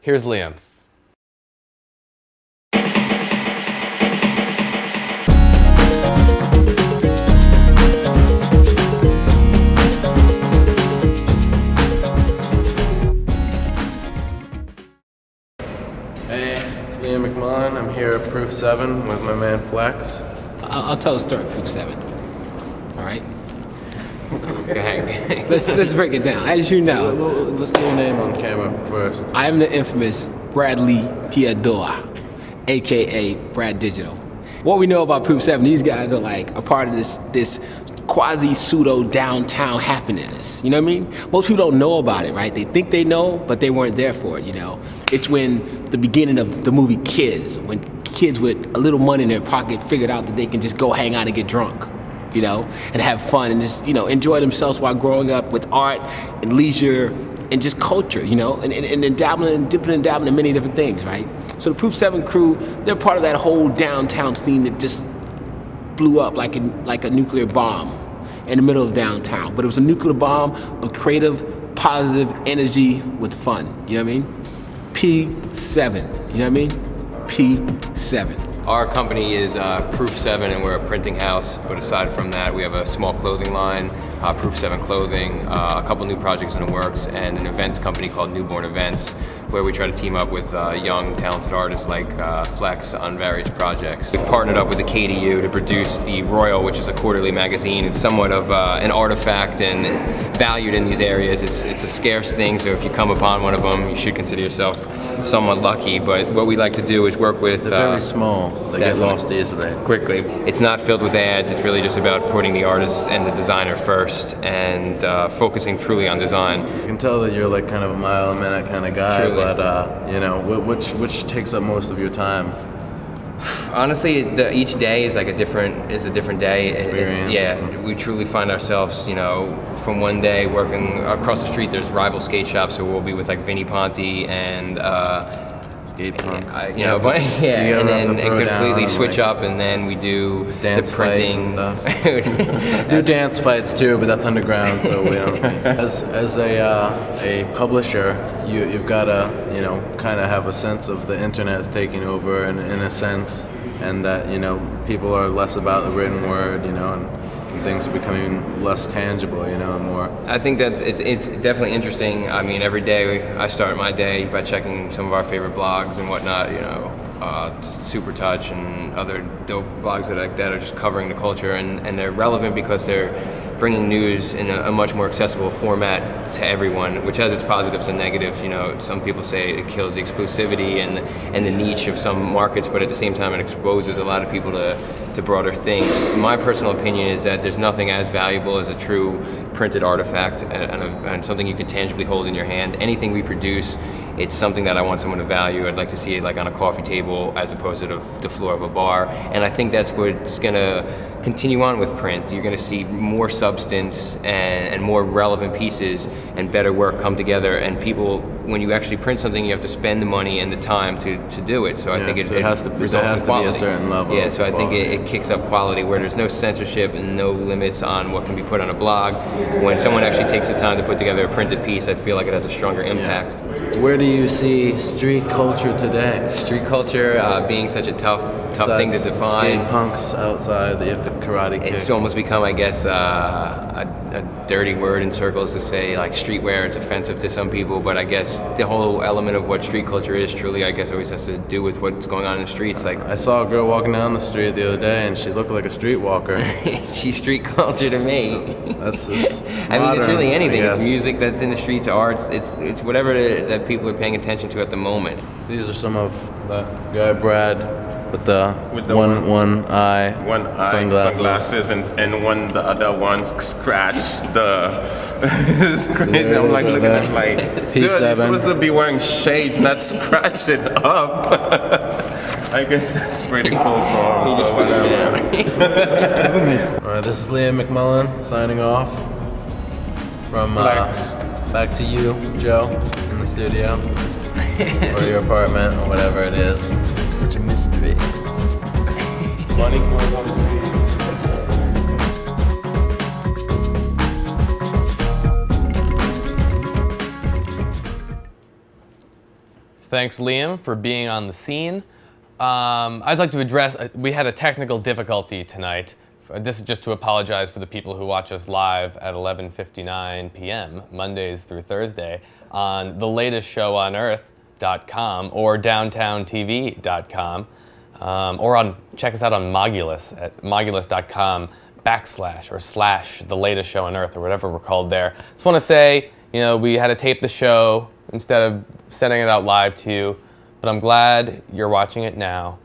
Here's Liam. Hey, it's Liam McMullan. I'm here at Proof 7 with my man Flex. I'll tell a story of Proof 7. All right? Gang. Let's break it down. As you know, Let's get your name on camera first. I am the infamous Bradley Theodore, aka Brad Digital. What we know about Proof 7, these guys are like a part of this quasi-pseudo downtown happiness. You know what I mean? Most people don't know about it, right? They think they know, but they weren't there for it, you know? It's when the beginning of the movie Kids, when kids with a little money in their pocket figured out that they can just go hang out and get drunk, you know, and have fun and just, you know, enjoy themselves while growing up with art and leisure and just culture, you know, and dipping and dabbling in many different things, right? So the Proof 7 crew, they're part of that whole downtown scene that just blew up like a nuclear bomb in the middle of downtown. But it was a nuclear bomb of creative, positive energy with fun, you know what I mean? P7, you know what I mean? P7. Our company is Proof 7 and we're a printing house, but aside from that we have a small clothing line, Proof 7 Clothing, a couple new projects in the works, and an events company called Newborn Events, where we try to team up with young, talented artists like Flex on various projects. We've partnered up with the KDU to produce the Royal, which is a quarterly magazine. It's somewhat of an artifact and valued in these areas. It's a scarce thing, so if you come upon one of them, you should consider yourself somewhat lucky. But what we like to do is work with... They're very small. They get lost easily. Quickly. It's not filled with ads. It's really just about putting the artist and the designer first and focusing truly on design. You can tell that you're like kind of a mile a minute kind of guy, truly. But you know, which takes up most of your time? Honestly, each day is like a different day. Experience. Yeah, we truly find ourselves, you know, from one day working across the street. There's rival skate shops, so we'll be with like Vinnie Ponte and skate punks. You know, but yeah, and then completely switch up, and then we do dance the printing and stuff. Do dance fights too, but that's underground, so we don't. As a publisher, you've got to, you know, kind of have a sense of the internet's taking over, in a sense, and that, you know, people are less about the written word, you know, and things are becoming less tangible, you know, and more. I think that it's definitely interesting. I mean, every day I start my day by checking some of our favorite blogs and whatnot, you know, Super Touch and other dope blogs that are just covering the culture, and they're relevant because they're bringing news in a much more accessible format to everyone, which has its positives and negatives. You know, some people say it kills the exclusivity and the niche of some markets, but at the same time it exposes a lot of people to broader things. My personal opinion is that there's nothing as valuable as a true printed artifact and something you can tangibly hold in your hand. Anything we produce, it's something that I want someone to value. I'd like to see it like on a coffee table as opposed to the floor of a bar. And I think that's what's gonna continue on with print. You're gonna see more substance and more relevant pieces and better work come together. And people, when you actually print something, you have to spend the money and the time to do it. So I think it has to be a certain level. Yeah, so I think it kicks up quality where there's no censorship and no limits on what can be put on a blog. When someone actually takes the time to put together a printed piece, I feel like it has a stronger impact. Yeah. Where do you see street culture today? Street culture being such a tough thing to define. Skate punks outside that you have to karate kick. It's almost become, I guess, a dirty word in circles to say like streetwear. It's offensive to some people, but I guess the whole element of what street culture is truly, I guess, always has to do with what's going on in the streets. Like, I saw a girl walking down the street the other day, and she looked like a streetwalker. She's street culture to me. It's I mean, it's really anything. It's music that's in the streets, arts. It's whatever that people are paying attention to at the moment. These are some of the guy Brad with the one eye sunglasses and the other ones scratch it's crazy. I'm like looking at like, dude, you're supposed to be wearing shades, not scratch it up. I guess that's pretty cool too. So whatever. All right, this is Liam McMullan signing off from back to you, Joe, in the studio or your apartment or whatever it is. It's such a mystery. Money goes on the streets. Thanks, Liam, for being on the scene. I'd like to address, we had a technical difficulty tonight. This is just to apologize for the people who watch us live at 11:59 p.m., Mondays through Thursday, on the latest show on earth.com or downtowntv.com, or check us out on Mogulus at mogulus.com / the latest show on earth, or whatever we're called there. Just want to say, we had to tape the show instead of sending it out live to you, but I'm glad you're watching it now.